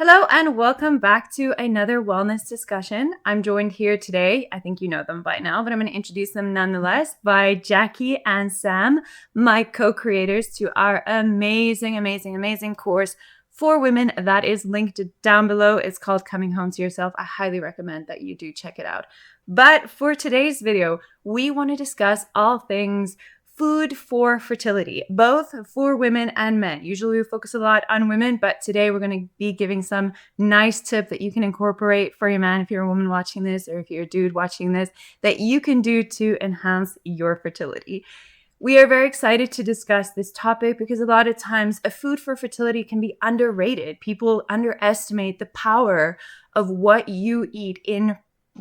Hello and welcome back to another wellness discussion. I'm joined here today, I think you know them by now, but I'm going to introduce them nonetheless, by Jacqui and Sam, my co-creators to our amazing course for women that is linked down below. It's called Coming Home to Yourself. I highly recommend that you do check it out. But for today's video, we want to discuss all things food for fertility, both for women and men. Usually we focus a lot on women, but today we're going to be giving some nice tip that you can incorporate for your man if you're a woman watching this, or if you're a dude watching this, that you can do to enhance your fertility. We are very excited to discuss this topic because a lot of times a food for fertility can be underrated. People underestimate the power of what you eat in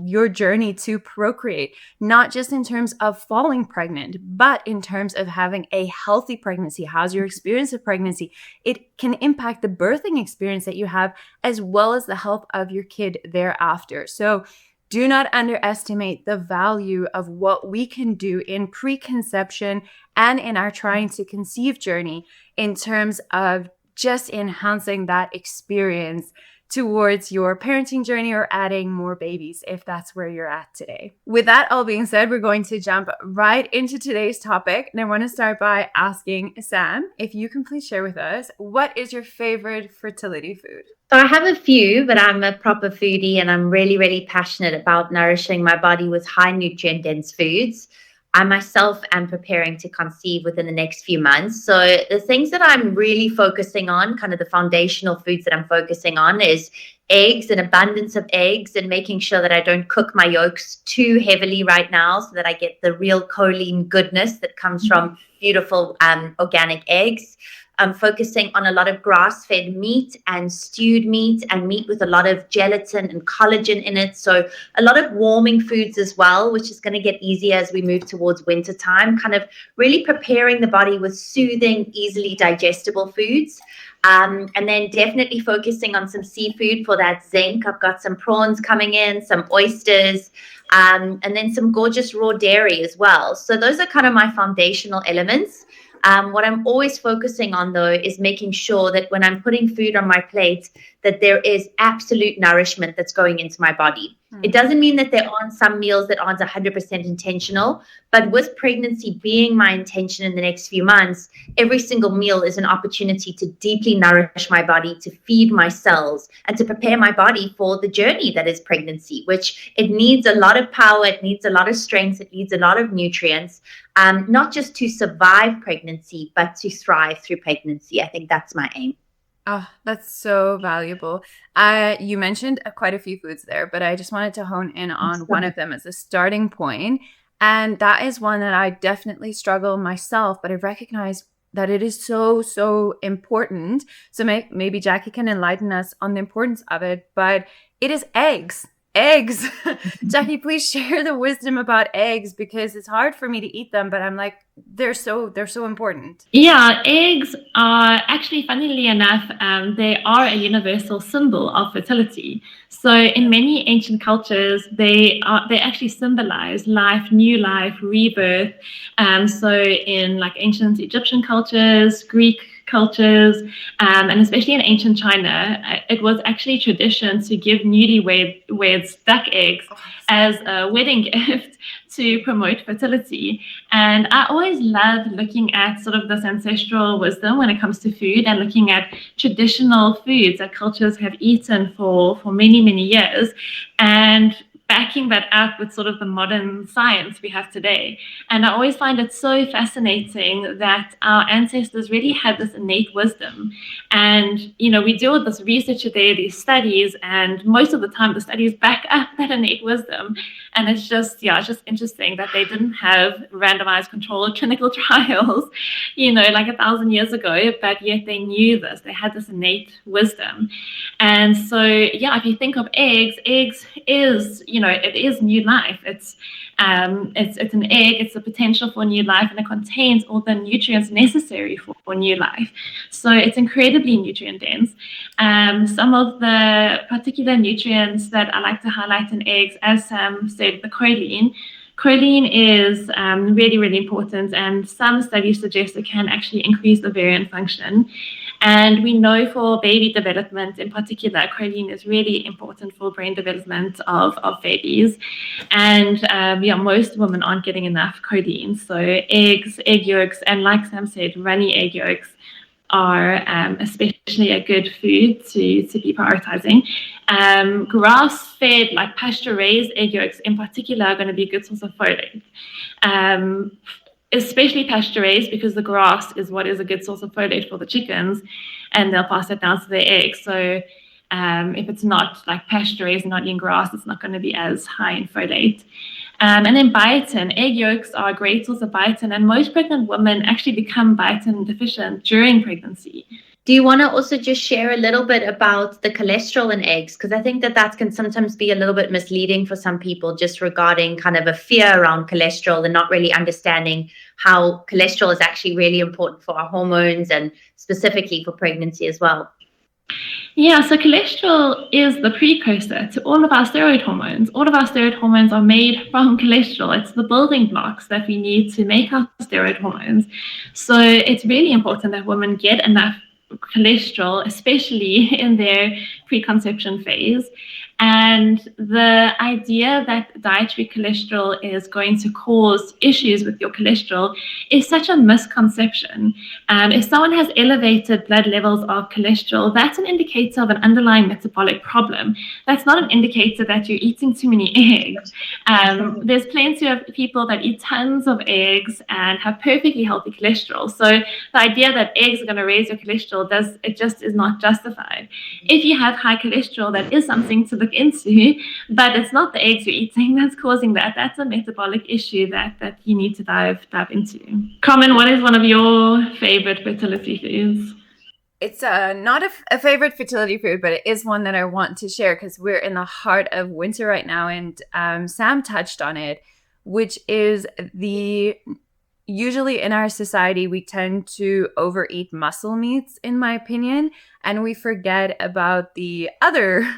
your journey to procreate, not just in terms of falling pregnant, but in terms of having a healthy pregnancy. How's your experience of pregnancy? It can impact the birthing experience that you have, as well as the health of your kid thereafter. So do not underestimate the value of what we can do in preconception and in our trying to conceive journey in terms of just enhancing that experience towards your parenting journey or adding more babies if that's where you're at today. With that all being said, we're going to jump right into today's topic. And I want to start by asking Sam, if you can please share with us, what is your favorite fertility food? So I have a few, but I'm a proper foodie and I'm really passionate about nourishing my body with high nutrient dense foods. I myself am preparing to conceive within the next few months. So the things that I'm really focusing on, kind of the foundational foods that I'm focusing on, is eggs, an abundance of eggs, and making sure that I don't cook my yolks too heavily right now so that I get the real choline goodness that comes from beautiful organic eggs. I'm focusing on a lot of grass-fed meat and stewed meat and meat with a lot of gelatin and collagen in it. So a lot of warming foods as well, which is going to get easier as we move towards winter time, kind of really preparing the body with soothing, easily digestible foods. And then definitely focusing on some seafood for that zinc. I've got some prawns coming in, some oysters, and then some gorgeous raw dairy as well. So those are kind of my foundational elements. What I'm always focusing on, though, is making sure that when I'm putting food on my plate, that there is absolute nourishment that's going into my body. It doesn't mean that there aren't some meals that aren't 100% intentional, but with pregnancy being my intention in the next few months, every single meal is an opportunity to deeply nourish my body, to feed my cells, and to prepare my body for the journey that is pregnancy, which it needs a lot of power, it needs a lot of strength, it needs a lot of nutrients, not just to survive pregnancy, but to thrive through pregnancy. I think that's my aim. Oh, that's so valuable. You mentioned quite a few foods there, but I just wanted to hone in on one of them as a starting point. And that is one that I definitely struggle myself, but I recognize that it is so important. So maybe Jacqui can enlighten us on the importance of it, but it is eggs. Eggs. Jacqui, please share the wisdom about eggs, because it's hard for me to eat them, but I'm like, they're so important. Yeah, eggs are actually, funnily enough, they are a universal symbol of fertility. So in many ancient cultures, they actually symbolize life, new life, rebirth. So in like ancient Egyptian cultures, Greek cultures, and especially in ancient China, it was actually tradition to give newlyweds duck eggs as a wedding gift to promote fertility. And I always love looking at sort of this ancestral wisdom when it comes to food, and looking at traditional foods that cultures have eaten for many years, and backing that up with sort of the modern science we have today. And I always find it so fascinating that our ancestors really had this innate wisdom. And, you know, we do all this research today, these studies, and most of the time the studies back up that innate wisdom. And it's just interesting that they didn't have randomized controlled clinical trials, you know, like 1,000 years ago, but yet they knew this. They had this innate wisdom. And so, yeah, if you think of eggs is, you know, it is new life. It's an egg. It's the potential for new life, and it contains all the nutrients necessary for new life. So it's incredibly nutrient dense. Some of the particular nutrients that I like to highlight in eggs, as Sam said, the choline. Choline is really important, and some studies suggest it can actually increase ovarian function. And we know for baby development in particular, choline is really important for brain development of babies. And most women aren't getting enough choline. So eggs, egg yolks, and like Sam said, runny egg yolks are especially a good food to be prioritizing. Grass-fed, like pasture-raised egg yolks in particular, are going to be a good source of folate. Especially pasture-raised, because the grass is what is a good source of folate for the chickens, and they'll pass it down to their eggs. So if it's not like pasture-raised and not eating grass, it's not going to be as high in folate. And then biotin, egg yolks are a great source of biotin, and most pregnant women actually become biotin deficient during pregnancy. Do you want to also just share a little bit about the cholesterol in eggs? Because I think that can sometimes be a little bit misleading for some people, just regarding kind of a fear around cholesterol and not really understanding how cholesterol is actually really important for our hormones and specifically for pregnancy as well. Yeah, so cholesterol is the precursor to all of our steroid hormones. All of our steroid hormones are made from cholesterol. It's the building blocks that we need to make our steroid hormones. So it's really important that women get enough cholesterol, especially in their preconception phase. And the idea that dietary cholesterol is going to cause issues with your cholesterol is such a misconception. If someone has elevated blood levels of cholesterol, that's an indicator of an underlying metabolic problem. That's not an indicator that you're eating too many eggs. There's plenty of people that eat tons of eggs and have perfectly healthy cholesterol. So the idea that eggs are going to raise your cholesterol just is not justified. If you have high cholesterol, that is something to look into, but it's not the eggs you're eating that's causing that. That's a metabolic issue that you need to dive into. Carmen, what is one of your favorite fertility foods? It's not a favorite fertility food, but it is one that I want to share because we're in the heart of winter right now, and Sam touched on it, which is usually in our society, we tend to overeat muscle meats, in my opinion, and we forget about the other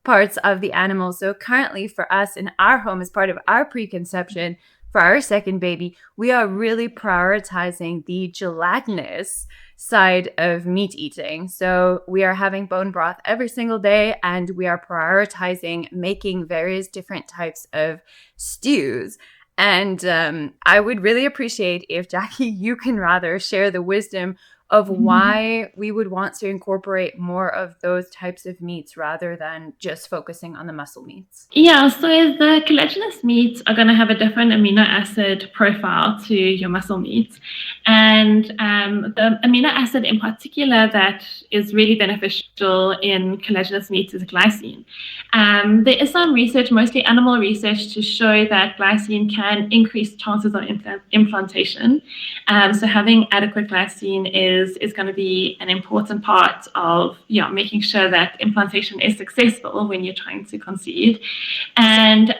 parts of the animal. So currently for us in our home, as part of our preconception for our second baby, we are really prioritizing the gelatinous side of meat eating. So we are having bone broth every single day, and we are prioritizing making various different types of stews. And I would really appreciate if, Jacqui, you can rather share the wisdom of why we would want to incorporate more of those types of meats rather than just focusing on the muscle meats. Yeah, so the collagenous meats are going to have a different amino acid profile to your muscle meats. And the amino acid in particular that is really beneficial in collagenous meats is glycine. There is some research, mostly animal research, to show that glycine can increase chances of implantation. So having adequate glycine is going to be an important part of making sure that implantation is successful when you're trying to conceive. And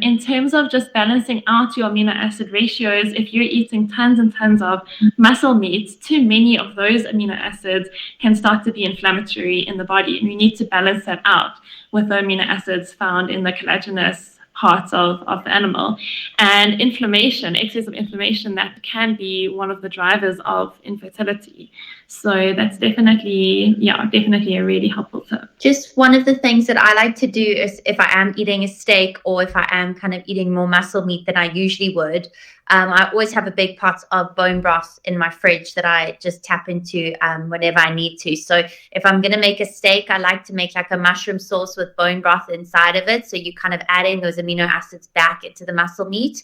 in terms of just balancing out your amino acid ratios, if you're eating tons and tons of muscle meats, too many of those amino acids can start to be inflammatory in the body, and we need to balance that out with the amino acids found in the collagenous parts of the animal. And inflammation, excess of inflammation, that can be one of the drivers of infertility. So that's definitely a really helpful tip. Just one of the things that I like to do is, if I am eating a steak or if I am kind of eating more muscle meat than I usually would, I always have a big pot of bone broth in my fridge that I just tap into whenever I need to. So if I'm going to make a steak, I like to make like a mushroom sauce with bone broth inside of it. So you kind of add in those amino acids back into the muscle meat.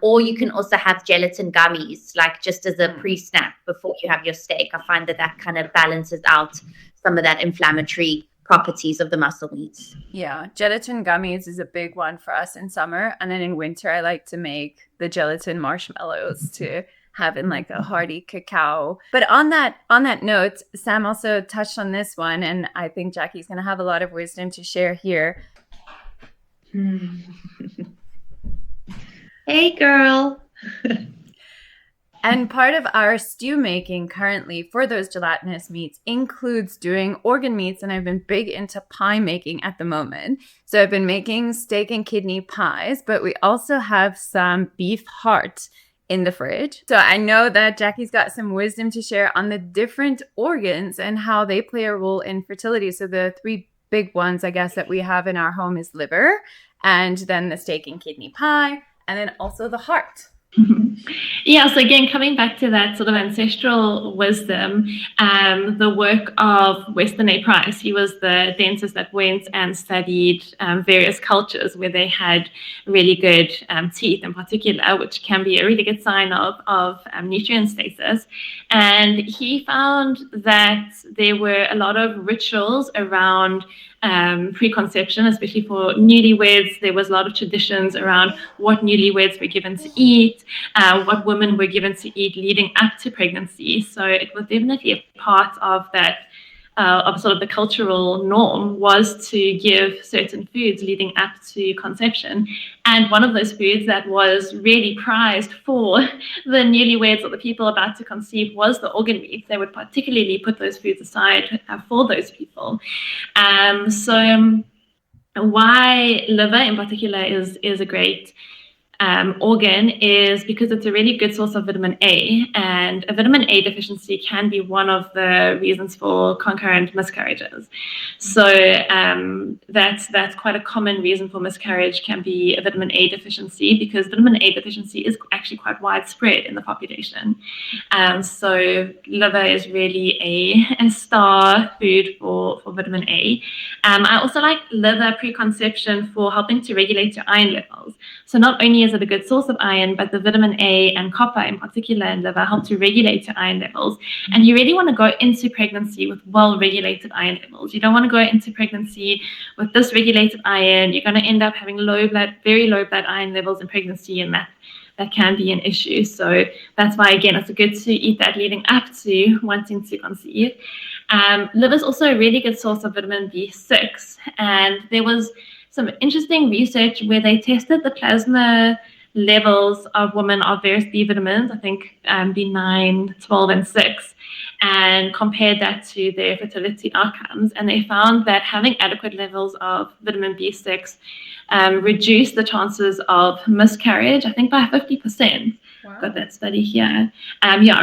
Or you can also have gelatin gummies, like just as a pre-snack before you have your steak. I find that kind of balances out some of that inflammatory properties of the muscle meats. Yeah, gelatin gummies is a big one for us in summer. And then in winter, I like to make the gelatin marshmallows to have in like a hearty cacao. But on that note, Sam also touched on this one, and I think Jacqui's going to have a lot of wisdom to share here. Hey, girl. And part of our stew making currently for those gelatinous meats includes doing organ meats, and I've been big into pie making at the moment. So I've been making steak and kidney pies, but we also have some beef heart in the fridge. So I know that Jacqui's got some wisdom to share on the different organs and how they play a role in fertility. So the 3 big ones, I guess, that we have in our home is liver, and then the steak and kidney pie, and then also the heart. Yeah, so again, coming back to that sort of ancestral wisdom, the work of Weston A. Price, he was the dentist that went and studied various cultures where they had really good teeth in particular, which can be a really good sign of nutrient status. And he found that there were a lot of rituals around preconception, especially for newlyweds. There was a lot of traditions around what newlyweds were given to eat, what women were given to eat leading up to pregnancy. So it was definitely a part of that, of sort of the cultural norm, was to give certain foods leading up to conception. And one of those foods that was really prized for the newlyweds or the people about to conceive was the organ meats. They would particularly put those foods aside for those people. So why liver in particular is a great organ is because it's a really good source of vitamin A, and a vitamin A deficiency can be one of the reasons for concurrent miscarriages. So that's quite a common reason for miscarriage, can be a vitamin A deficiency, because vitamin A deficiency is actually quite widespread in the population. So liver is really a star food for vitamin A. I also like liver preconception for helping to regulate your iron levels. So not only is it a good source of iron, but the vitamin A and copper in particular in liver help to regulate your iron levels. And you really want to go into pregnancy with well-regulated iron levels. You don't want to go into pregnancy with dysregulated iron. You're going to end up having very low blood iron levels in pregnancy, and that can be an issue. So that's why, again, it's good to eat that leading up to wanting to conceive. Liver is also a really good source of vitamin B6. And there was some interesting research where they tested the plasma levels of women of various B vitamins, I think B9, 12, and 6, and compared that to their fertility outcomes. And they found that having adequate levels of vitamin B6 reduced the chances of miscarriage, I think by 50%. Wow. Got that study here.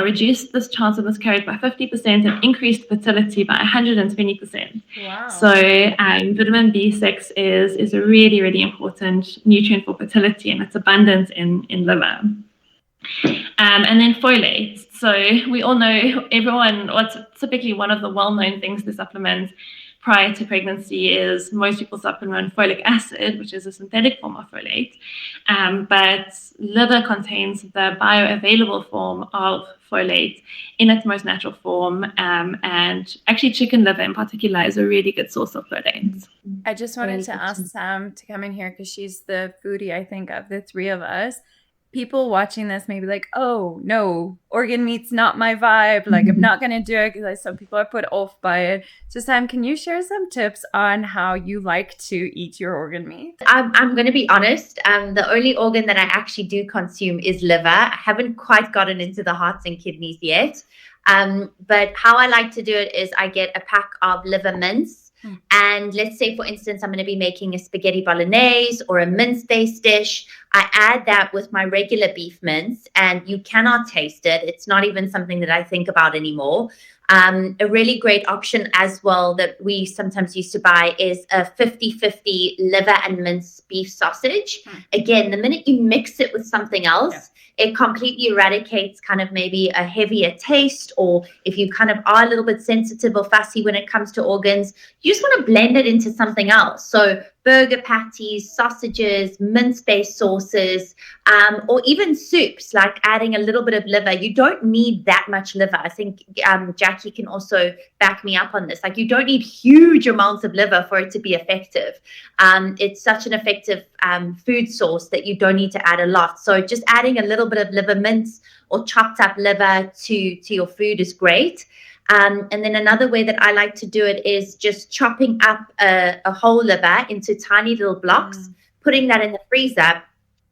Reduced this chance of miscarriage by 50% and increased fertility by 120%. Wow. So vitamin B6 is a really, really important nutrient for fertility, and it's abundant in liver. And then folate. So we all know, what's typically one of the well-known things to supplement prior to pregnancy is most people supplement folic acid, which is a synthetic form of folate. But liver contains the bioavailable form of folate in its most natural form. And actually chicken liver in particular is a really good source of folate. I just wanted to ask Sam to come in here because she's the foodie, I think, of the 3 of us. People watching this may be like, oh, no, organ meat's not my vibe. Like, I'm not going to do it because some people are put off by it. So, Sam, can you share some tips on how you like to eat your organ meat? I'm going to be honest. The only organ that I actually do consume is liver. I haven't quite gotten into the hearts and kidneys yet. But how I like to do it is I get a pack of liver mince. And let's say, for instance, I'm going to be making a spaghetti bolognese or a mince-based dish. I add that with my regular beef mince, and you cannot taste it. It's not even something that I think about anymore. A really great option as well that we sometimes used to buy is a 50-50 liver and mince beef sausage. Again, the minute you mix it with something else, it completely eradicates kind of maybe a heavier taste, or if you kind of are a little bit sensitive or fussy when it comes to organs, you just want to blend it into something else. So burger patties, sausages, mince-based sauces, or even soups, like adding a little bit of liver. You don't need that much liver. I think Jacqui can also back me up on this. Like, you don't need huge amounts of liver for it to be effective. It's such an effective food source that you don't need to add a lot. So just adding a little bit of liver mince or chopped up liver to your food is great. And then another way that I like to do it is just chopping up a whole liver into tiny little blocks, putting that in the freezer,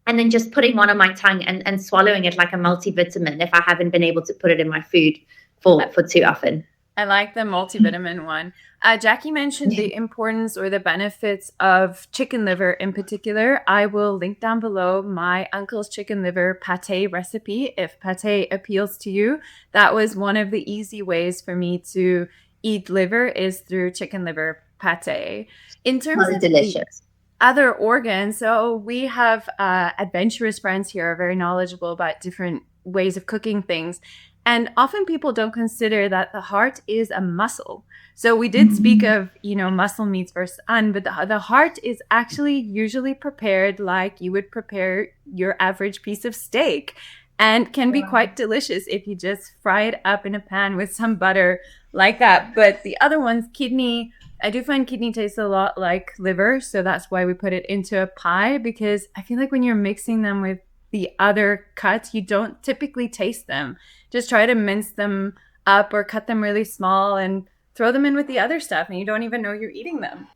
and then just putting one on my tongue and swallowing it like a multivitamin if I haven't been able to put it in my food for too often. I like the multivitamin one. Jacqui mentioned the importance or the benefits of chicken liver in particular. I will link down below my uncle's chicken liver pate recipe if pate appeals to you. That was one of the easy ways for me to eat liver is through chicken liver pate. In terms of delicious. other organs, so we have adventurous friends here are very knowledgeable about different ways of cooking things. And often people don't consider that the heart is a muscle. So we did speak of, muscle meats versus but the heart is actually usually prepared like you would prepare your average piece of steak and can be quite delicious if you just fry it up in a pan with some butter like that. But the other ones, kidney, I do find kidney tastes a lot like liver. So that's why we put it into a pie, because I feel like when you're mixing them with the other cuts, you don't typically taste them. Just try to mince them up or cut them really small and throw them in with the other stuff, and you don't even know you're eating them.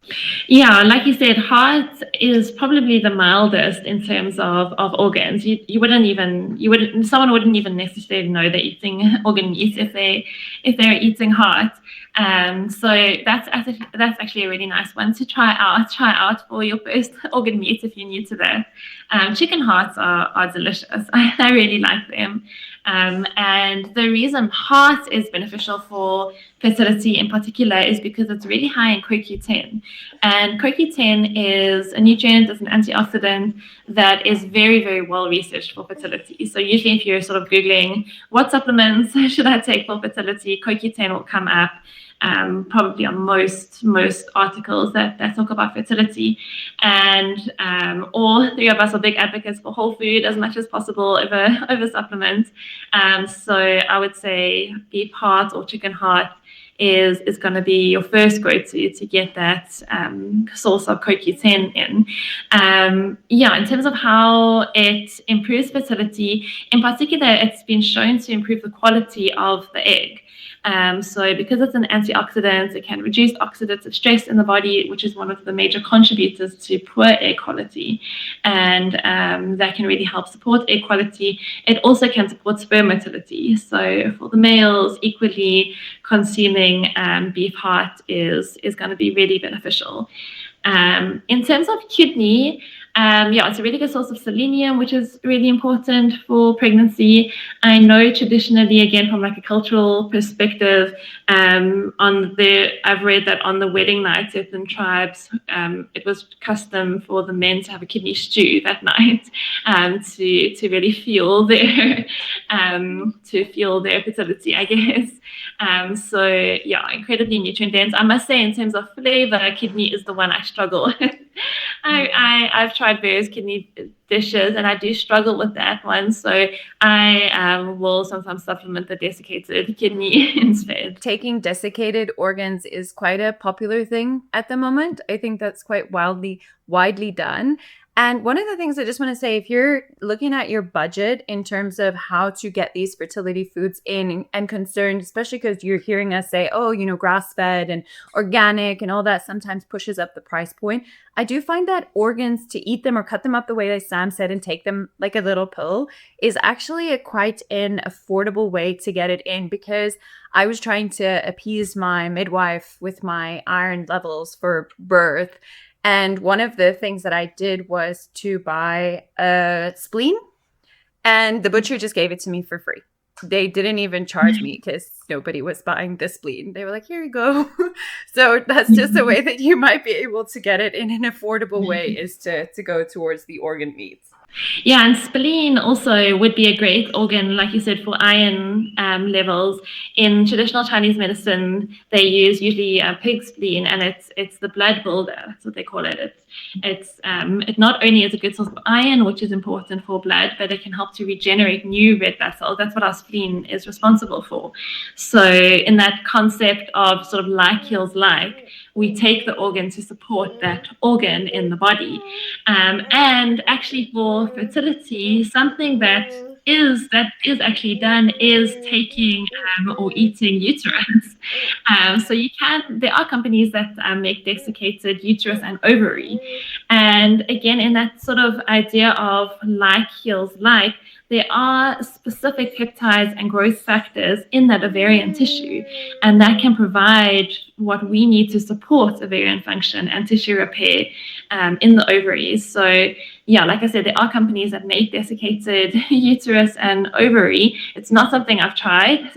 Yeah, like you said, heart is probably the mildest in terms of organs. Someone wouldn't even necessarily know they're eating organ meat if they're eating heart. So that's actually a really nice one to try out. Try out for your first organ meat if you're new to that. Chicken hearts are delicious. I really like them. And the reason heart is beneficial for fertility in particular is because it's really high in CoQ10. And CoQ10 is a nutrient, it's an antioxidant that is very, very well researched for fertility. So usually if you're sort of Googling what supplements should I take for fertility, CoQ10 will come up. Probably on most articles that talk about fertility. And all three of us are big advocates for whole food as much as possible over supplements. So I would say beef heart or chicken heart is going to be your first go-to to get that source of CoQ10 in. In terms of how it improves fertility, in particular, it's been shown to improve the quality of the egg. So because it's an antioxidant, it can reduce oxidative stress in the body, which is one of the major contributors to poor egg quality. And that can really help support egg quality. It also can support sperm motility. So for the males, equally consuming beef heart is going to be really beneficial. In terms of kidney, it's a really good source of selenium, which is really important for pregnancy. I know traditionally, again, from like a cultural perspective, I've read that on the wedding night, certain tribes, it was custom for the men to have a kidney stew that night to really fuel their fertility, I guess. Incredibly nutrient dense. I must say, in terms of flavor, kidney is the one I struggle with. I've tried various kidney dishes and I do struggle with that one. So I will sometimes supplement the desiccated kidney instead. Taking desiccated organs is quite a popular thing at the moment. I think that's quite widely done. And one of the things I just want to say, if you're looking at your budget in terms of how to get these fertility foods in and concerned, especially because you're hearing us say, grass-fed and organic and all that sometimes pushes up the price point. I do find that organs, to eat them or cut them up the way that Sam said and take them like a little pill, is actually quite an affordable way to get it in, because I was trying to appease my midwife with my iron levels for birth. And one of the things that I did was to buy a spleen, and the butcher just gave it to me for free. They didn't even charge me because nobody was buying the spleen. They were like, here you go. So that's just a way that you might be able to get it in an affordable way, is to go towards the organ meats. Yeah, and spleen also would be a great organ, like you said, for iron levels. In traditional Chinese medicine, they use usually a pig spleen, and it's the blood builder. That's what they call it. It not only is a good source of iron, which is important for blood, but it can help to regenerate new red blood cells. That's what our spleen is responsible for. So in that concept of sort of like heals like, we take the organ to support that organ in the body. And actually for fertility, something that is actually done is taking or eating uterus. So there are companies that make desiccated uterus and ovary. And again, in that sort of idea of like heals like, there are specific peptides and growth factors in that ovarian tissue, and that can provide what we need to support ovarian function and tissue repair in the ovaries. So yeah, like I said, there are companies that make desiccated uterus and ovary. It's not something I've tried,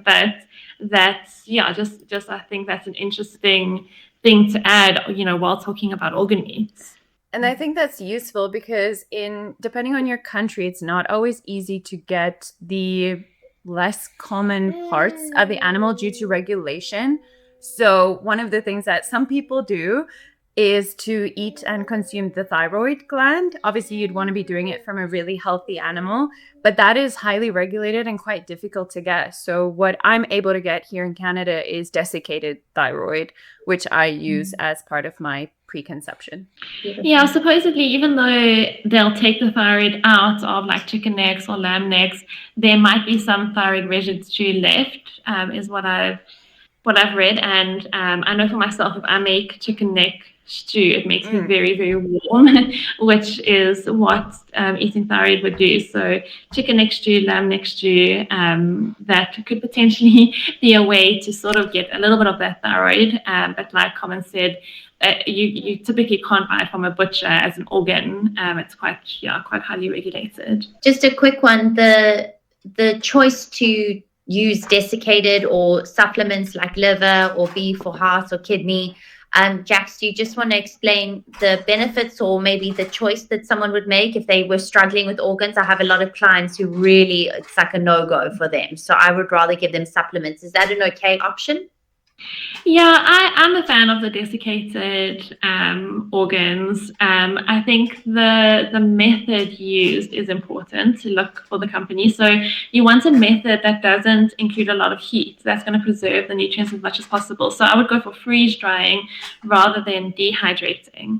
but that's, yeah, just I think that's an interesting thing to add, while talking about organ meats. And I think that's useful because depending on your country, it's not always easy to get the less common parts of the animal due to regulation. So one of the things that some people do is to eat and consume the thyroid gland. Obviously, you'd want to be doing it from a really healthy animal, but that is highly regulated and quite difficult to get. So what I'm able to get here in Canada is desiccated thyroid, which I use as part of my preconception. Yeah, supposedly, even though they'll take the thyroid out of like chicken necks or lamb necks, there might be some thyroid residue left, is what I've read. And I know for myself, if I make chicken neck stew, it makes it very, very warm, which is what eating thyroid would do. So chicken neck stew, lamb neck stew, that could potentially be a way to sort of get a little bit of that thyroid. But like Common said, you typically can't buy it from a butcher as an organ. It's quite highly regulated. Just a quick one, the choice to use desiccated or supplements like liver or beef or heart or kidney. Jax, do you just want to explain the benefits or maybe the choice that someone would make if they were struggling with organs? I have a lot of clients who really, it's like a no-go for them. So I would rather give them supplements. Is that an okay option? Yeah, I'm a fan of the desiccated organs. I think the method used is important to look for the company. So you want a method that doesn't include a lot of heat. That's going to preserve the nutrients as much as possible. So I would go for freeze drying rather than dehydrating.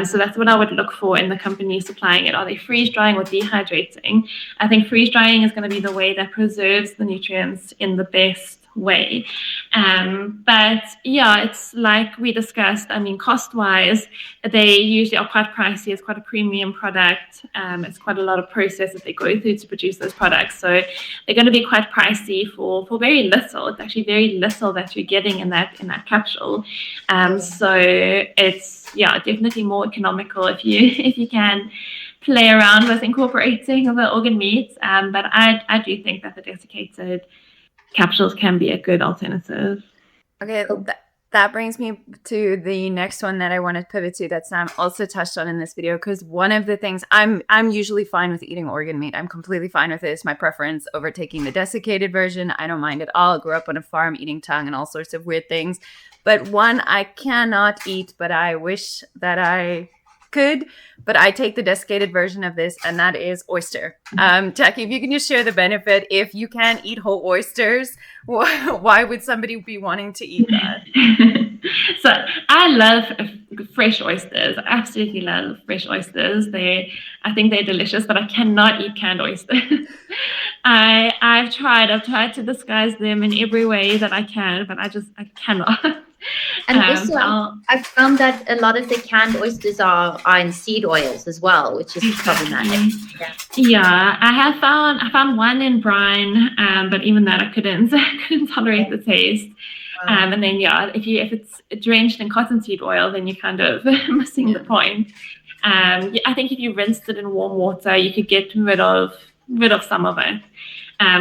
So that's what I would look for in the company supplying it. Are they freeze drying or dehydrating? I think freeze drying is going to be the way that preserves the nutrients in the best way. But yeah, it's like we discussed, I mean, cost wise, they usually are quite pricey. It's quite a premium product. It's quite a lot of process that they go through to produce those products. So they're going to be quite pricey for very little. It's actually very little that you're getting in that capsule. So it's, yeah, definitely more economical if you can play around with incorporating the organ meats. But I do think that the desiccated capsules can be a good alternative. Okay, that brings me to the next one that I want to pivot to that Sam also touched on in this video, because one of the things I'm usually fine with eating organ meat. I'm completely fine with it. It's my preference over taking the desiccated version. I don't mind at all. I grew up on a farm eating tongue and all sorts of weird things. But one I cannot eat, but I wish that I could, but I take the desiccated version of this, and that is oyster. Jacqui, if you can just share the benefit, if you can't eat whole oysters, why would somebody be wanting to eat that? So I love fresh oysters. I absolutely love fresh oysters. I think they're delicious, but I cannot eat canned oysters. I've tried to disguise them in every way that I can, but I cannot. And also, I've found that a lot of the canned oysters are in seed oils as well, which is problematic. Yeah, I found one in brine, but even that I couldn't tolerate the taste. Wow. And then if it's drenched in cottonseed oil, then you're kind of missing the point. I think if you rinsed it in warm water, you could get rid of some of it.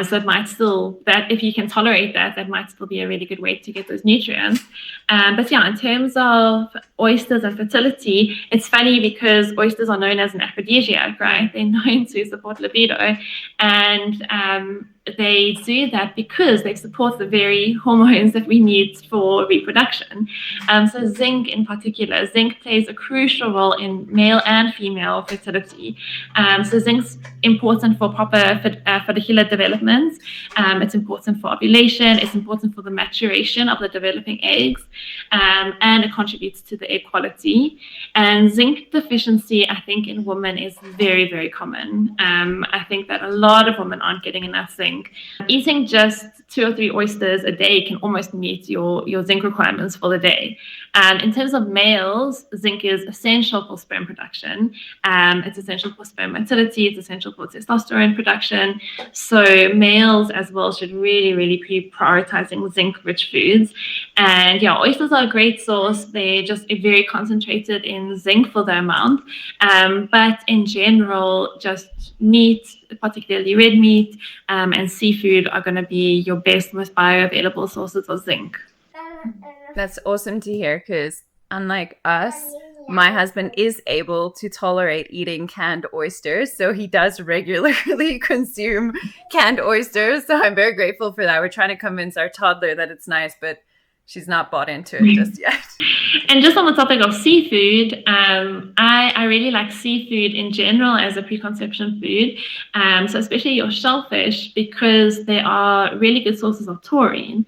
So it might still, that if you can tolerate that might still be a really good way to get those nutrients. But yeah, in terms of oysters and fertility, it's funny because oysters are known as an aphrodisiac, right? They're known to support libido. And they do that because they support the very hormones that we need for reproduction. So zinc in particular, zinc plays a crucial role in male and female fertility. So zinc's important for proper follicular development. It's important for ovulation. It's important for the maturation of the developing eggs. And it contributes to the egg quality. And zinc deficiency, I think, in women is very, very common. I think that a lot of women aren't getting enough zinc. Eating just 2 or 3 oysters a day can almost meet your zinc requirements for the day. In terms of males, zinc is essential for sperm production. It's essential for sperm motility. It's essential for testosterone production. So males as well should really be prioritizing zinc-rich foods. And yeah, oysters are a great source. They're just very concentrated in zinc for the amount. But in general, just meat, particularly red meat, and seafood are going to be your best, most bioavailable sources of zinc. That's awesome to hear, because unlike us, my husband is able to tolerate eating canned oysters, so he does regularly consume canned oysters. So I'm very grateful for that. We're trying to convince our toddler that it's nice, but she's not bought into it just yet. And just on the topic of seafood, I really like seafood in general as a preconception food. So especially your shellfish, because they are really good sources of taurine.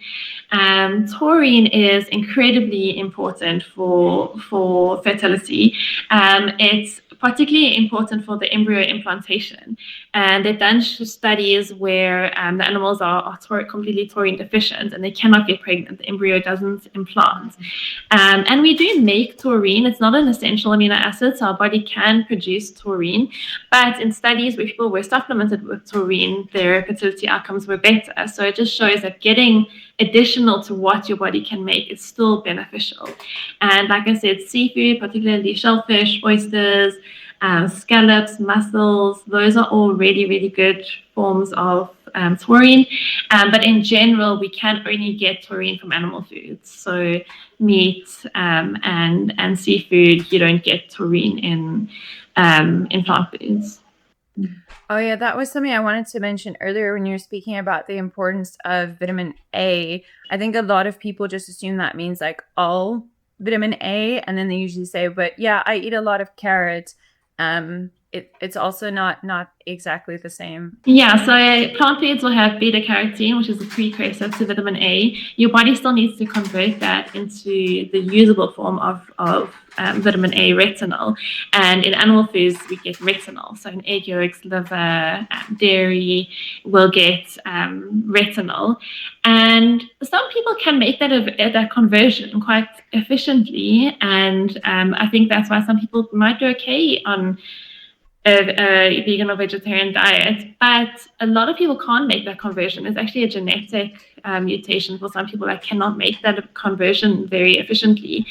Taurine is incredibly important for fertility. It's particularly important for the embryo implantation. And they've done studies where the animals are completely taurine deficient and they cannot get pregnant. The embryo doesn't implant. And we do make taurine. It's not an essential amino acid, so our body can produce taurine. But in studies where people were supplemented with taurine, their fertility outcomes were better. So it just shows that getting additional to what your body can make is still beneficial. And like I said, seafood, particularly shellfish, oysters, scallops, mussels, those are all really good forms of taurine. But in general, we can only get taurine from animal foods. So meat and seafood, you don't get taurine in plant foods. Oh yeah, that was something I wanted to mention earlier when you were speaking about the importance of vitamin A. I think a lot of people just assume that means like all vitamin A, and then they usually say, but yeah, I eat a lot of carrots. It's also not exactly the same. Yeah, so plant foods will have beta carotene, which is a precursor to vitamin A. Your body still needs to convert that into the usable form of vitamin A, retinol. And in animal foods, we get retinol. So in egg yolks, liver, dairy, we'll get retinol. And some people can make that conversion quite efficiently. And I think that's why some people might do okay on a vegan or vegetarian diet, but a lot of people can't make that conversion. It's actually a genetic mutation for some people that cannot make that conversion very efficiently.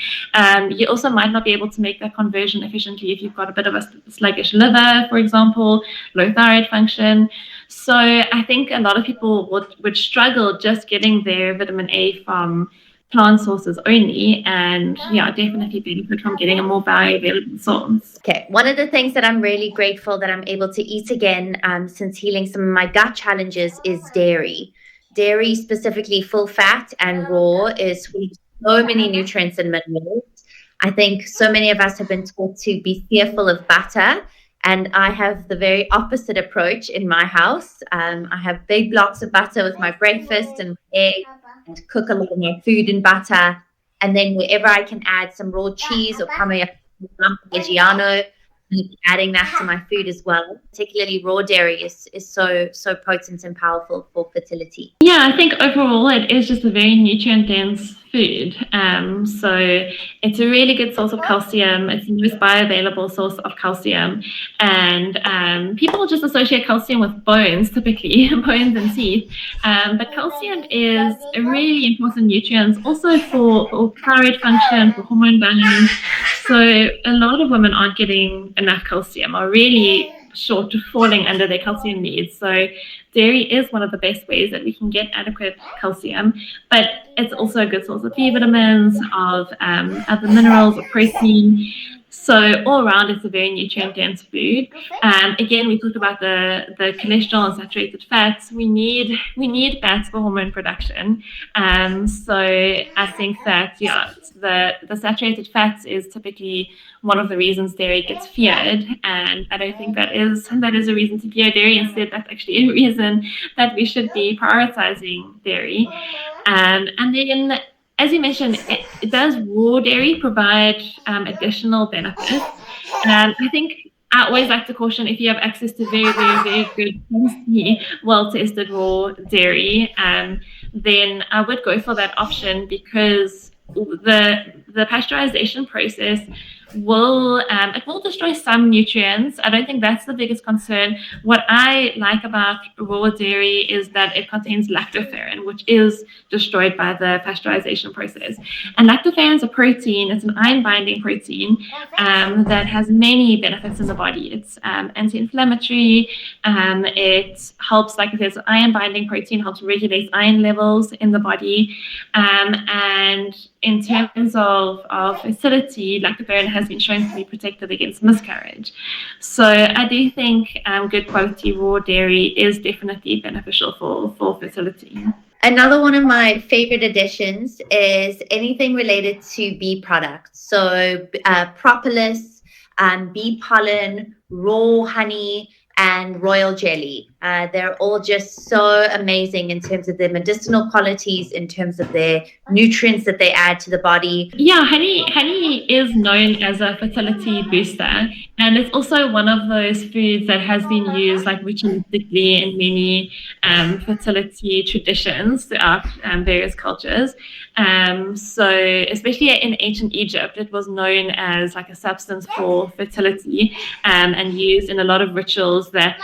You also might not be able to make that conversion efficiently if you've got a bit of a sluggish liver, for example, low thyroid function. So I think a lot of people would struggle just getting their vitamin A from plant sources only, and yeah, definitely benefit from getting a more bioavailable source. Okay, one of the things that I'm really grateful that I'm able to eat again since healing some of my gut challenges is dairy. Dairy, specifically full fat and raw, is full of so many nutrients and minerals. I think so many of us have been taught to be fearful of butter, and I have the very opposite approach in my house. I have big blocks of butter with my breakfast and egg, and cook a lot of my food in butter. And then wherever I can add some raw cheese or Parmigiano, adding that to my food as well. Particularly raw dairy is so potent and powerful for fertility. Yeah, I think overall it is just a very nutrient dense food. So it's a really good source of calcium. It's the most bioavailable source of calcium. And people just associate calcium with bones, typically, bones and teeth. But calcium is a really important nutrient also for thyroid function, for hormone balance. So a lot of women aren't getting enough calcium, are really short of falling under their calcium needs. So dairy is one of the best ways that we can get adequate calcium, but it's also a good source of B vitamins, of other minerals, of protein. So all around, it's a very nutrient-dense food. Again, we talked about the cholesterol and saturated fats. We need fats for hormone production. So I think that the saturated fats is typically one of the reasons dairy gets feared, and I don't think that is a reason to fear dairy. Instead, that's actually a reason that we should be prioritizing dairy. And then, as you mentioned, does raw dairy provide additional benefits? And I think I always like to caution, if you have access to very, very, very good, well-tested raw dairy, then I would go for that option, because the the pasteurization process will destroy some nutrients. I don't think that's the biggest concern. What I like about raw dairy is that it contains lactoferrin, which is destroyed by the pasteurization process. And lactoferrin is a protein. It's an iron-binding protein that has many benefits in the body. It's anti-inflammatory. It helps, like I said, it's an iron-binding protein, helps regulate iron levels in the body. And in terms of fertility, lactoferrin has been shown to be protective against miscarriage. So I do think good quality raw dairy is definitely beneficial for fertility. Another one of my favorite additions is anything related to bee products. So propolis, bee pollen, raw honey, and royal jelly. They're all just so amazing in terms of their medicinal qualities, in terms of their nutrients that they add to the body. Yeah, honey is known as a fertility booster, and it's also one of those foods that has been used like ritualistically in many fertility traditions throughout various cultures. So especially in ancient Egypt, it was known as like a substance for fertility, and used in a lot of rituals that,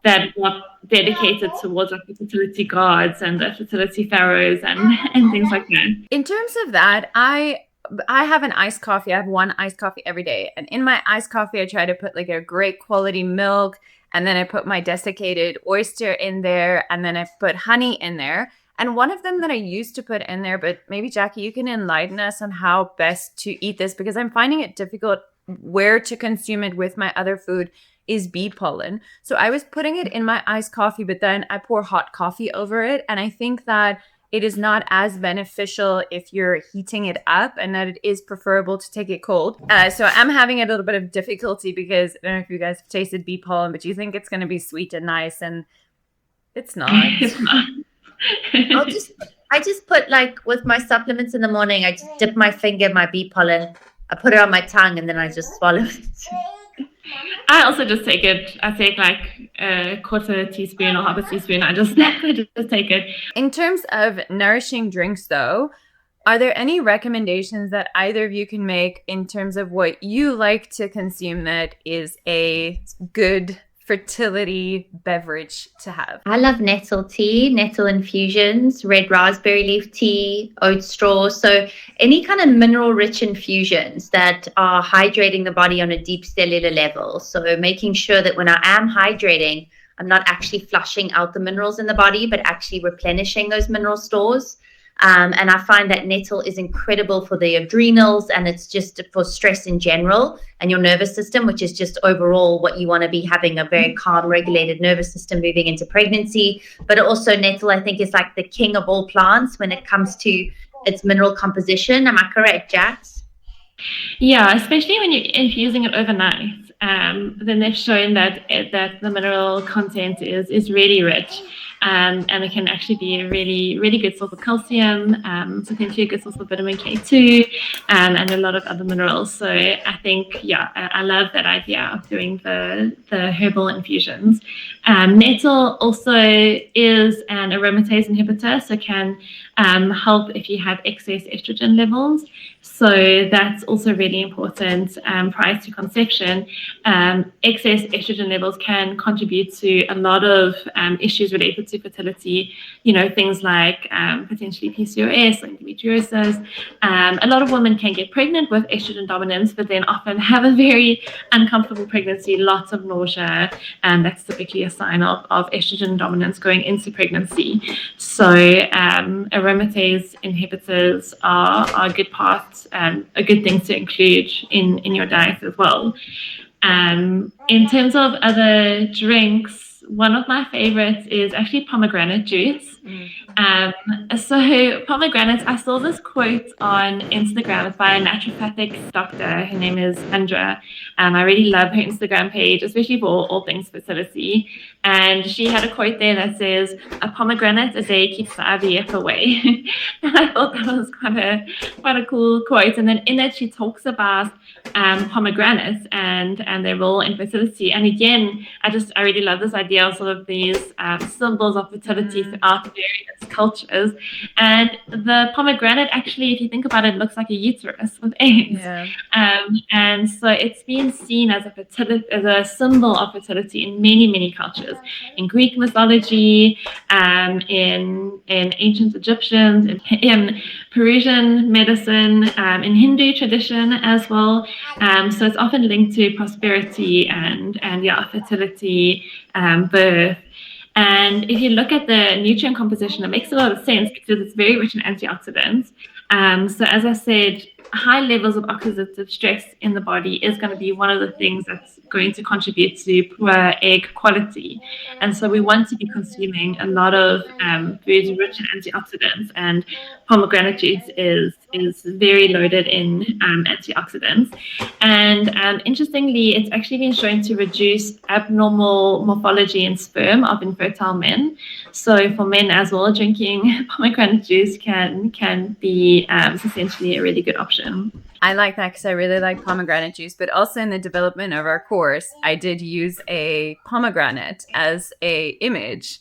that were dedicated towards like the fertility gods and the fertility pharaohs and things like that. In terms of that, I have an iced coffee. I have one iced coffee every day. And in my iced coffee, I try to put like a great quality milk. And then I put my desiccated oyster in there. And then I put honey in there. And one of them that I used to put in there, but maybe Jacqui, you can enlighten us on how best to eat this, because I'm finding it difficult where to consume it with my other food, is bee pollen. So I was putting it in my iced coffee, but then I pour hot coffee over it. And I think that it is not as beneficial if you're heating it up, and that it is preferable to take it cold. So I'm having a little bit of difficulty because I don't know if you guys have tasted bee pollen, but you think it's going to be sweet and nice, and it's not. It's not. I just put, like, with my supplements in the morning, I just dip my finger in my bee pollen. I put it on my tongue and then I just swallow it. I also just take it. I take like a quarter teaspoon or half a teaspoon. I just take it. In terms of nourishing drinks, though, are there any recommendations that either of you can make in terms of what you like to consume that is a good fertility beverage to have? I love nettle tea, nettle infusions, red raspberry leaf tea, oat straw. So any kind of mineral-rich infusions that are hydrating the body on a deep cellular level. So making sure that when I am hydrating, I'm not actually flushing out the minerals in the body, but actually replenishing those mineral stores. And I find that nettle is incredible for the adrenals, and it's just for stress in general and your nervous system, which is just overall what you want to be having, a very calm, regulated nervous system moving into pregnancy. But also nettle, I think, is like the king of all plants when it comes to its mineral composition. Am I correct, Jax? Yeah, especially when you're infusing it overnight. Then they've shown that the mineral content is really rich. And it can actually be a really, really good source of calcium, potentially a good source of vitamin K2, and a lot of other minerals. So I think, I love that idea of doing the herbal infusions. Nettle also is an aromatase inhibitor, so can help if you have excess estrogen levels. So that's also really important prior to conception. Excess estrogen levels can contribute to a lot of issues related to fertility, things like potentially PCOS or endometriosis. A lot of women can get pregnant with estrogen dominance, but then often have a very uncomfortable pregnancy, lots of nausea, and that's typically a sign of estrogen dominance going into pregnancy. So aromatase inhibitors are a good part, a good thing to include in your diet as well. In terms of other drinks, one of my favorites is actually pomegranate juice. So pomegranates, I saw this quote on Instagram. It's by a naturopathic doctor. Her name is Andra. I really love her Instagram page, especially for all things fertility. And she had a quote there that says, "A pomegranate a day keeps the IVF away." And I thought that was quite a cool quote. And then in it, she talks about pomegranates and their role in fertility. And again, I really love this idea idea of sort of these symbols of fertility throughout various cultures. And the pomegranate, actually, if you think about it, looks like a uterus with eggs. Yeah. And so it's been seen as a symbol of fertility in many, many cultures. In Greek mythology, in ancient Egyptians, in Persian medicine, in Hindu tradition as well. So it's often linked to prosperity and fertility, birth. And if you look at the nutrient composition, it makes a lot of sense because it's very rich in antioxidants. So as I said, high levels of oxidative stress in the body is going to be one of the things that's going to contribute to poor egg quality. And so we want to be consuming a lot of foods rich in antioxidants, and pomegranate juice is very loaded in antioxidants. And interestingly, it's actually been shown to reduce abnormal morphology in sperm of infertile men. So for men as well, drinking pomegranate juice can be essentially a really good option. I like that because I really like pomegranate juice, but also in the development of our course, I did use a pomegranate as a image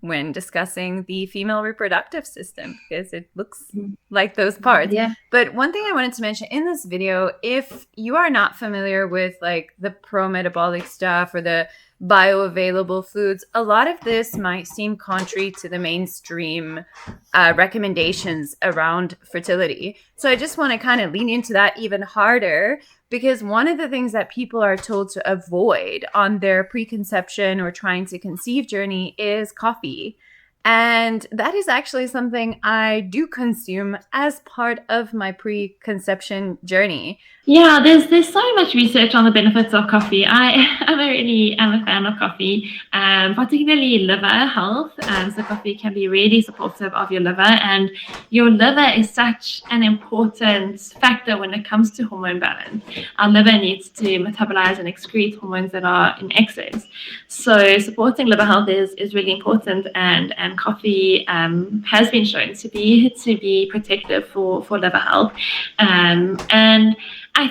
when discussing the female reproductive system because it looks like those parts. Yeah. But one thing I wanted to mention in this video, if you are not familiar with like the pro-metabolic stuff or the bioavailable foods, a lot of this might seem contrary to the mainstream recommendations around fertility. So I just want to kind of lean into that even harder, because one of the things that people are told to avoid on their preconception or trying to conceive journey is coffee. And that is actually something I do consume as part of my preconception journey. Yeah, there's so much research on the benefits of coffee. I'm a fan of coffee, particularly liver health. So coffee can be really supportive of your liver, and your liver is such an important factor when it comes to hormone balance. Our liver needs to metabolize and excrete hormones that are in excess. So supporting liver health is really important, and coffee has been shown to be protective for liver health, and I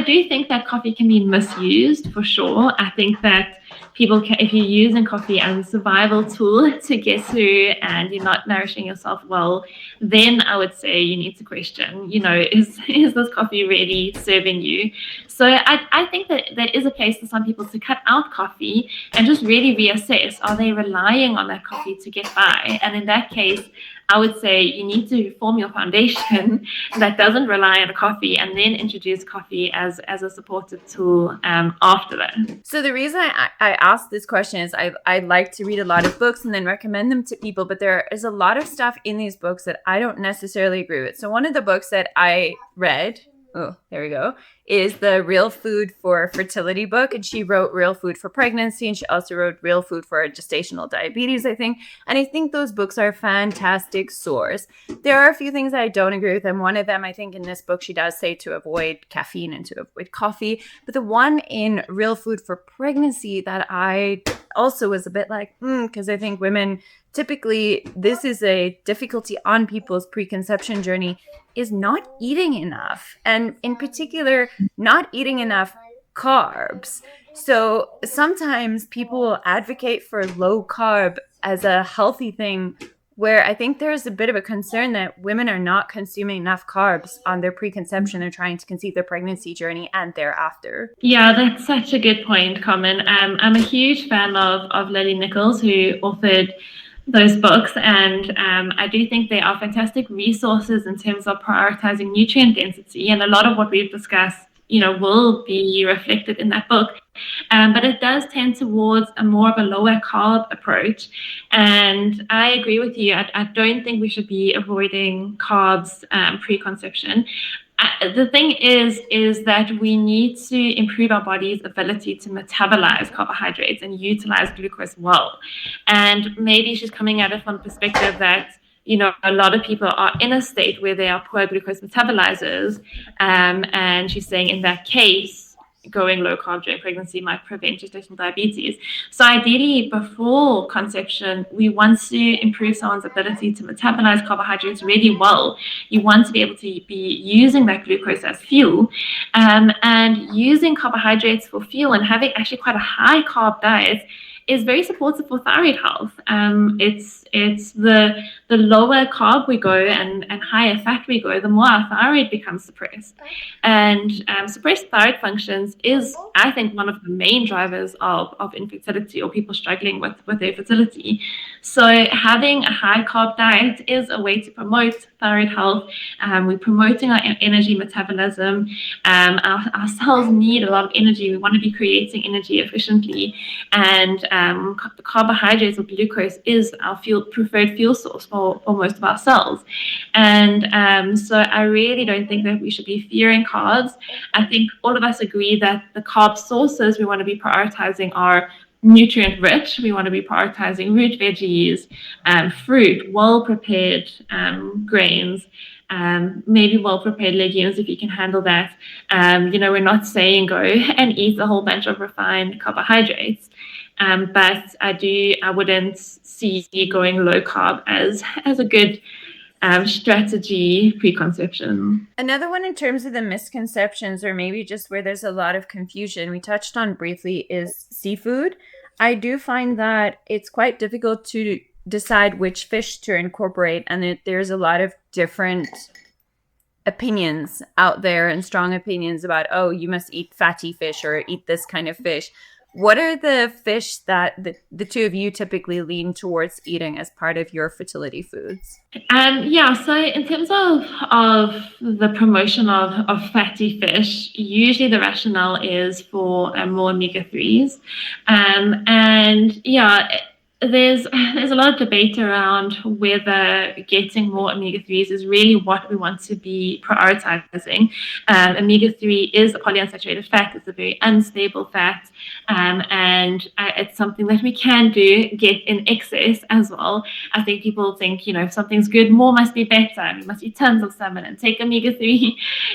do think that coffee can be misused for sure. I think that people can, if you're using coffee as a survival tool to get through and you're not nourishing yourself well, then I would say you need to question, is this coffee really serving you? So I think that there is a place for some people to cut out coffee and just really reassess, are they relying on that coffee to get by? And in that case, I would say you need to form your foundation that doesn't rely on coffee, and then introduce coffee as a supportive tool after that. So the reason I asked this question is I like to read a lot of books and then recommend them to people, but there is a lot of stuff in these books that I don't necessarily agree with. So one of the books that I read, is the Real Food for Fertility book. And she wrote Real Food for Pregnancy, and she also wrote Real Food for Gestational Diabetes, I think. And I think those books are a fantastic source. There are a few things I don't agree with, and one of them, I think in this book, she does say to avoid caffeine and to avoid coffee. But the one in Real Food for Pregnancy that I also was a bit like, because I think women, typically, this is a difficulty on people's preconception journey, is not eating enough. And in particular, not eating enough carbs. So sometimes people will advocate for low carb as a healthy thing, where I think there's a bit of a concern that women are not consuming enough carbs on their preconception. They're trying to conceive their pregnancy journey and thereafter. Yeah, that's such a good point, Carmen. I'm a huge fan of Lily Nichols, who authored those books, and I do think they are fantastic resources in terms of prioritizing nutrient density, and a lot of what we've discussed will be reflected in that book, but it does tend towards more of a lower carb approach. And I agree with you. I don't think we should be avoiding carbs preconception. The thing is that we need to improve our body's ability to metabolize carbohydrates and utilize glucose well. And maybe she's coming at it from the perspective that, a lot of people are in a state where they are poor glucose metabolizers. And she's saying in that case, going low carb during pregnancy might prevent gestational diabetes. So ideally, before conception, we want to improve someone's ability to metabolize carbohydrates really well. You want to be able to be using that glucose as fuel, and using carbohydrates for fuel and having actually quite a high carb diet is very supportive for thyroid health. It's the lower carb we go and higher fat we go, the more our thyroid becomes suppressed. And suppressed thyroid functions is, I think, one of the main drivers of infertility or people struggling with their fertility. So having a high carb diet is a way to promote thyroid health. We're promoting our energy metabolism. Our cells need a lot of energy. We want to be creating energy efficiently. And carbohydrates or glucose is our preferred fuel source for most of our cells. And so I really don't think that we should be fearing carbs. I think all of us agree that the carb sources we want to be prioritizing are nutrient rich. We want to be prioritizing root veggies, fruit, well-prepared grains, maybe well-prepared legumes if you can handle that. We're not saying go and eat a whole bunch of refined carbohydrates. But I wouldn't see going low carb as a good strategy preconception. Another one in terms of the misconceptions, or maybe just where there's a lot of confusion we touched on briefly, is seafood. I do find that it's quite difficult to decide which fish to incorporate, and there's a lot of different opinions out there and strong opinions about, oh, you must eat fatty fish or eat this kind of fish. What are the fish that the two of you typically lean towards eating as part of your fertility foods? So in terms of the promotion of fatty fish, usually the rationale is for more omega-3s. There's a lot of debate around whether getting more omega-3s is really what we want to be prioritizing. Omega-3 is a polyunsaturated fat. It's a very unstable fat, and it's something that we can get in excess as well. I think people think, if something's good, more must be better. We must eat tons of salmon and take omega-3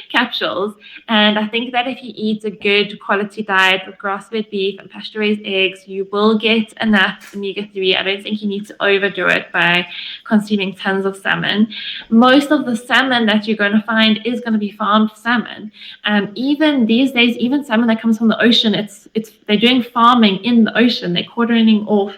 capsules. And I think that if you eat a good quality diet with grass-fed beef and pasture-raised eggs, you will get enough omega-3. I don't think you need to overdo it by consuming tons of salmon. Most of the salmon that you're going to find is going to be farmed salmon. Even these days, even salmon that comes from the ocean, they're doing farming in the ocean. They're quartering off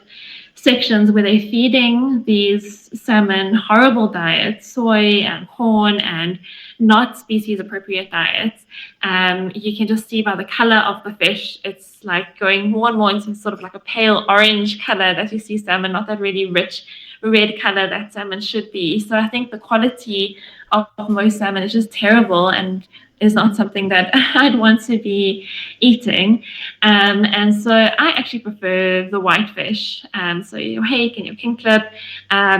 sections where they're feeding these salmon horrible diets, soy and corn and not species appropriate diets. You can just see by the color of the fish, it's like going more and more into sort of like a pale orange color that you see salmon, not that really rich red color that salmon should be. So I think the quality of most salmon is just terrible and is not something that I'd want to be eating. And so I actually prefer the white fish. So your hake and your king clip,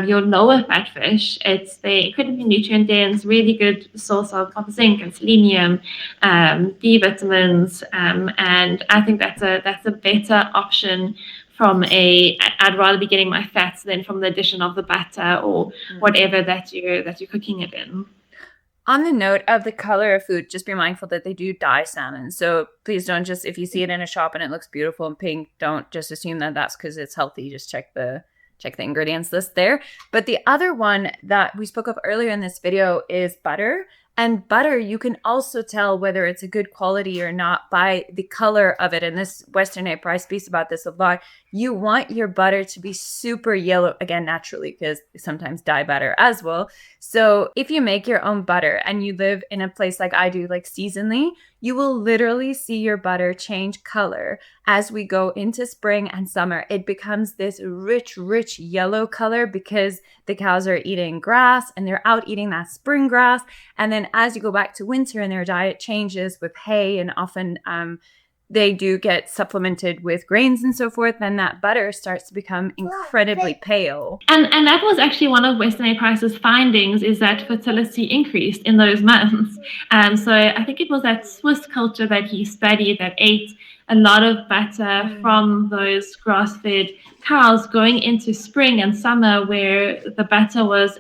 your lower fat fish, they're incredibly nutrient dense, really good source of zinc and selenium, B vitamins, and I think that's a better option I'd rather be getting my fats than from the addition of the butter or whatever that you're cooking it in. On the note of the color of food, just be mindful that they do dye salmon. So please don't just, if you see it in a shop and it looks beautiful and pink, don't just assume that that's because it's healthy. Just check the ingredients list there. But the other one that we spoke of earlier in this video is butter. And butter, you can also tell whether it's a good quality or not by the color of it. And this Western Egg Price speaks about this a lot. You want your butter to be super yellow, again, naturally, because sometimes dye butter as well. So if you make your own butter and you live in a place like I do, like seasonally, you will literally see your butter change color as we go into spring and summer. It becomes this rich, rich yellow color because the cows are eating grass and they're out eating that spring grass. And then as you go back to winter and their diet changes with hay, and often they do get supplemented with grains and so forth, then that butter starts to become incredibly pale. And that was actually one of Western Egg Price's findings, is that fertility increased in those months. So I think it was that Swiss culture that he studied that ate a lot of butter from those grass-fed cows going into spring and summer, where the butter was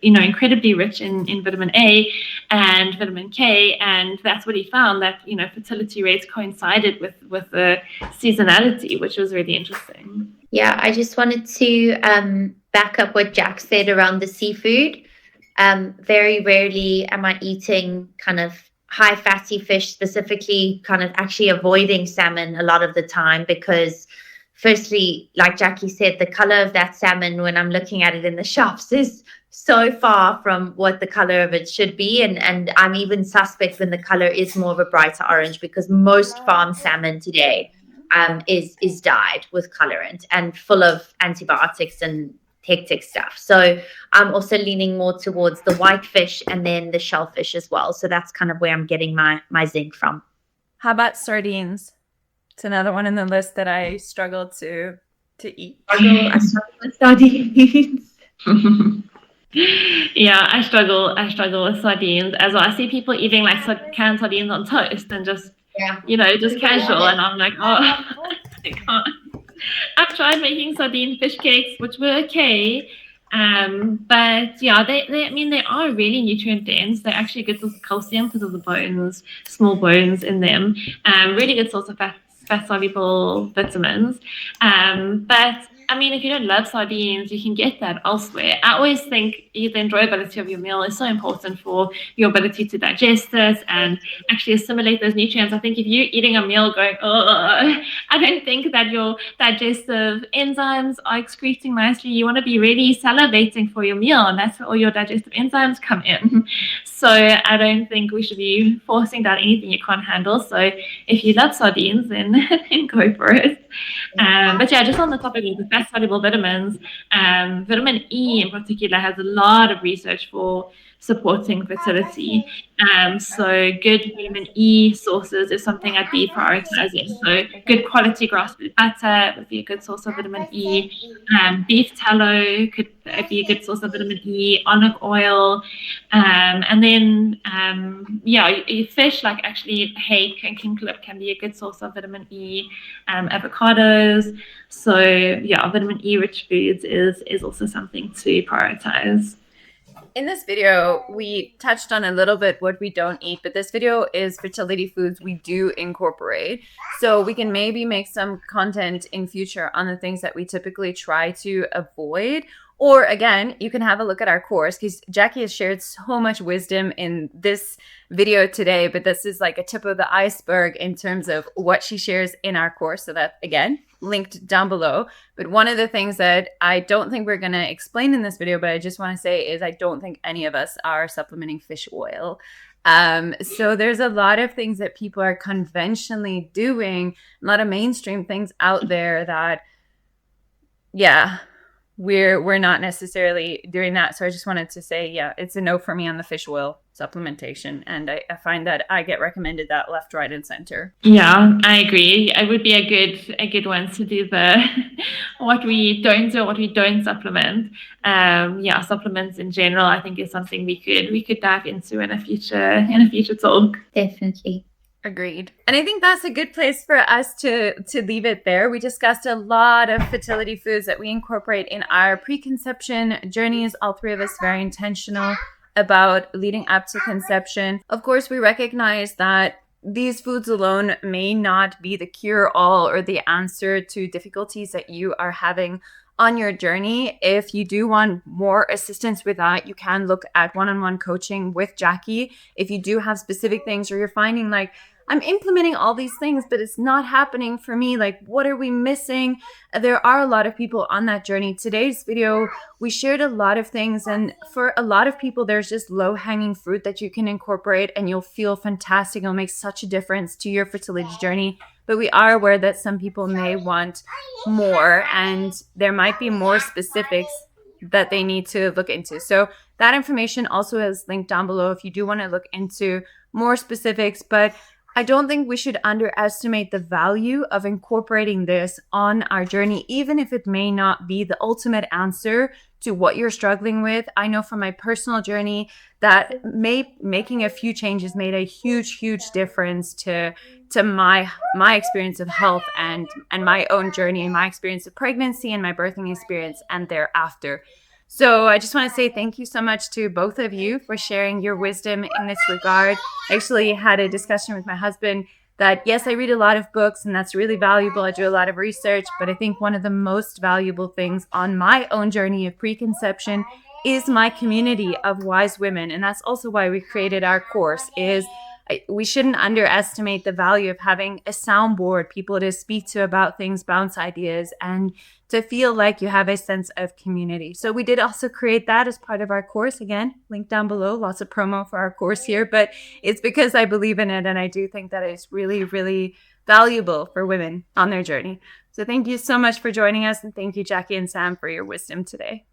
incredibly rich in vitamin A and vitamin K, and that's what he found, that fertility rates coincided with the seasonality, which was really interesting. Yeah, I just wanted to back up what Jack said around the seafood. Very rarely am I eating kind of high fatty fish, specifically kind of actually avoiding salmon a lot of the time, because firstly, like Jacqui said, the color of that salmon when I'm looking at it in the shops is so far from what the color of it should be. And I'm even suspect when the color is more of a brighter orange, because most farm salmon today is dyed with colorant and full of antibiotics and hectic stuff. So I'm also leaning more towards the white fish and then the shellfish as well. So that's kind of where I'm getting my zinc from. How about sardines? It's another one in the list that I struggle to eat. I struggle with sardines. Yeah, I struggle with sardines as well. I see people eating like canned sardines on toast and just just casual, and I'm like, oh, I can't. I've tried making sardine fish cakes, which were okay. But yeah, they are really nutrient dense. They're actually good source of calcium because of the bones, small bones in them. Really good source of fat soluble vitamins. But I mean, if you don't love sardines, you can get that elsewhere. I always think the enjoyability of your meal is so important for your ability to digest it and actually assimilate those nutrients. I think if you're eating a meal going, oh, I don't think that your digestive enzymes are excreting nicely. You want to be really salivating for your meal, and that's where all your digestive enzymes come in. So I don't think we should be forcing down anything you can't handle. So if you love sardines, then go for it. But yeah, just on the topic of the fat soluble vitamins, vitamin E in particular has a lot of research for supporting fertility. So good vitamin E sources is something I'd be prioritizing. So good quality grass-fed butter would be a good source of vitamin E. Beef tallow could be a good source of vitamin E. Olive oil, and then fish like actually hake and kingklip can be a good source of vitamin E. Avocados. So yeah, vitamin E rich foods is also something to prioritize. In this video, we touched on a little bit what we don't eat, but this video is fertility foods we do incorporate. So we can maybe make some content in future on the things that we typically try to avoid. Or again, you can have a look at our course, because Jacqui has shared so much wisdom in this video today, but this is like a tip of the iceberg in terms of what she shares in our course. So that, again, linked down below. But one of the things that I don't think we're going to explain in this video, but I just want to say is I don't think any of us are supplementing fish oil. So there's a lot of things that people are conventionally doing, a lot of mainstream things out there that, yeah, we're not necessarily doing that. So I just wanted to say, yeah, it's a no for me on the fish oil supplementation. And I find that I get recommended that left, right, and center. Yeah, I agree. It would be a good one to do the what we don't do, what we don't supplement. Supplements in general, I think is something we could dive into in a future talk. Definitely. Agreed. And I think that's a good place for us to leave it there. We discussed a lot of fertility foods that we incorporate in our preconception journeys. All three of us very intentional about leading up to conception. Of course, we recognize that these foods alone may not be the cure-all or the answer to difficulties that you are having on your journey. If you do want more assistance with that, you can look at one-on-one coaching with Jacqui. If you do have specific things, or you're finding like, I'm implementing all these things, but it's not happening for me. Like, what are we missing? There are a lot of people on that journey. Today's video, we shared a lot of things. And for a lot of people, there's just low-hanging fruit that you can incorporate and you'll feel fantastic. It'll make such a difference to your fertility journey. But we are aware that some people may want more, and there might be more specifics that they need to look into. So that information also is linked down below if you do want to look into more specifics. But I don't think we should underestimate the value of incorporating this on our journey, even if it may not be the ultimate answer to what you're struggling with. I know from my personal journey that making a few changes made a huge difference to my experience of health and my own journey and my experience of pregnancy and my birthing experience and thereafter. So I just want to say thank you so much to both of you for sharing your wisdom in this regard. I actually had a discussion with my husband that, yes, I read a lot of books and that's really valuable. I do a lot of research, but I think one of the most valuable things on my own journey of preconception is my community of wise women. And that's also why we created our course, is we shouldn't underestimate the value of having a soundboard, people to speak to about things, bounce ideas, and to feel like you have a sense of community. So we did also create that as part of our course. Again, link down below, lots of promo for our course here, but it's because I believe in it, and I do think that it's really, really valuable for women on their journey. So thank you so much for joining us, and thank you, Jacqui and Sam, for your wisdom today.